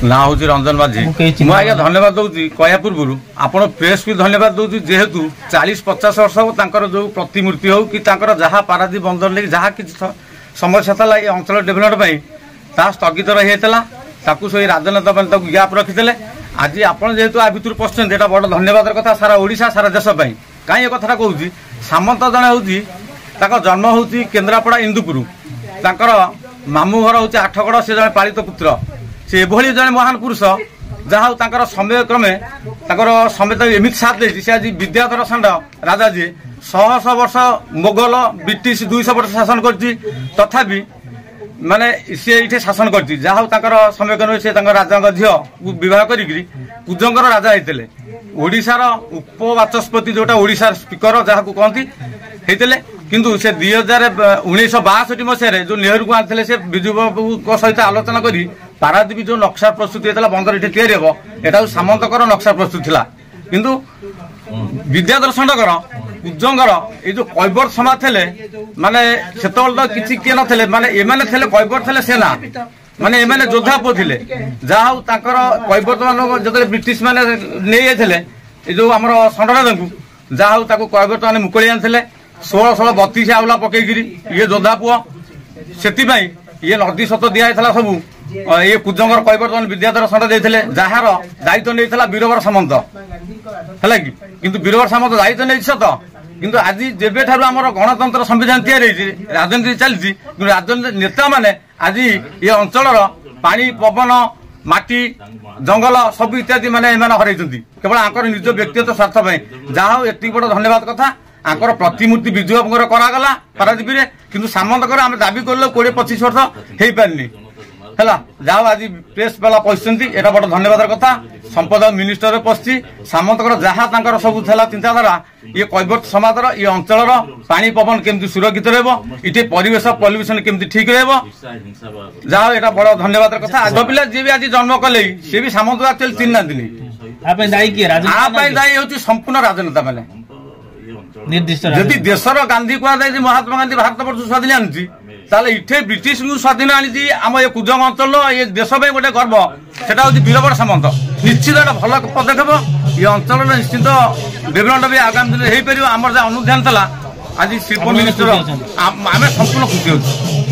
ना हूँ रंजन माझी मुझे आज्ञा धन्यवाद दूसरी कहया पूर्व आप प्रेस भी धन्यवाद दूसरी जेहेतु 40-50 वर्ष जो प्रतिमूर्ति हो कि जहाँ पारादीप बंदर लगे जहाँ कि समस्या था ये अंचल डेभलपमेंट स्थगित रही से राजनेता मैंने गैप रखी आज आप जेहेतु आ भर पशुंट यहाँ बड़ धन्यवाद कथा सारा ओडिशा सारा देशपाई कहीं कथा कहूँ सामंत जड़े हूँ जन्म हूँ केन्द्रापड़ा इंदुपुर तांकर मामू घर हूँ आठगड़ से जड़े पालित पुत्र से एभली जड़े महान पुरुष जहाँ तांकर समय क्रमे समय तो एमती साथ दे आज विद्याधर षांड राजा जी 100 वर्ष मोगल ब्रिटिश 200 वर्ष शासन कर तथापि माने सी ये शासन कर समय क्रमे से राजा झील बह कर कुजंगर राजा होते ओडिशार उपवाचस्पति जोटा ओडिशार स्पीकर जहाँ कहती होते किंतु से 1962 मसीह जो नेहरू को आते से विजु बाबू सहित आलोचना करी पारादीप जो नक्शा प्रस्तुत होता बंदर ये तैयारी हम यहाँ सामंतकर नक्शा प्रस्तुत था किंतु विद्याधर षांडकर कुजंगर ये जो कैबर समाज थे माने से तो किसी किए नथिले माने एमाने थे कैबर थे सेना माने एमाने योद्धा पुओ थे जहाँ कैबर मान जो ब्रिटिश माने नहीं जाते जो आम षांडराजा को जहाँ कैबर मैंने मुकली आनी 1632 आउला पकईकि ये योद्धा पुओ से ये नदी सत दिखाई सब ये कुजंगर कैबर विद्याधर षांड देते जार दायित्व नहीं वीरवर सामंत है कि वीरवर सामंत दायित्व नहीं सत किंतु आज जेबे ठारू आमर गणतंत्र संविधान तैयारी राजनीति चलती राजनीति नेता माने आज ये अंचल पानी पवन माटी जंगल सब इत्यादि माने हर केवल आंकर निज व्यक्तिगत स्वार्थ जहाँ एति बड़ धन्यवाद कथा आंकर प्रतिमूर्ति विजु बाबू करागला पारादीप में किंतु सामंतकर आम दाबी कल 20-25 वर्ष हो पारनी है जहाँ आज प्रेस वाला पशुंट यहाँ बड़ धन्यवाद कथा संपद मिनिस्टर पशि सामंतकर जहाँ सब चिंताधारा ये कैबर समाज ये अंचल पानी पवन केमती सुरक्षित रही परिवेश पल्यूशन केमती ठीक रहा यहाँ बड़ धन्यवाद कथा आज पिला जी भी आज जन्म कले सी भी सामंत एक्चुअली चिन्ह दायी हूँ संपूर्ण राजनेता मैंने जदि देशर गांधी कहुए महात्मा गांधी भारत वर्ष स्वाधीन आनी इटे ब्रिटिश को स्वाधीन आनी आम ये कुजंग अंचल ये देश गोटे गर्व से वीरवर सामंत निश्चित गोटे भल पदक्षेप ये अंचल निश्चित डेभलपमेंट भी आगामी दिन हो पार आम अनुधान था आज शिल्प मिनिस्टर आम संपूर्ण खुशी होती।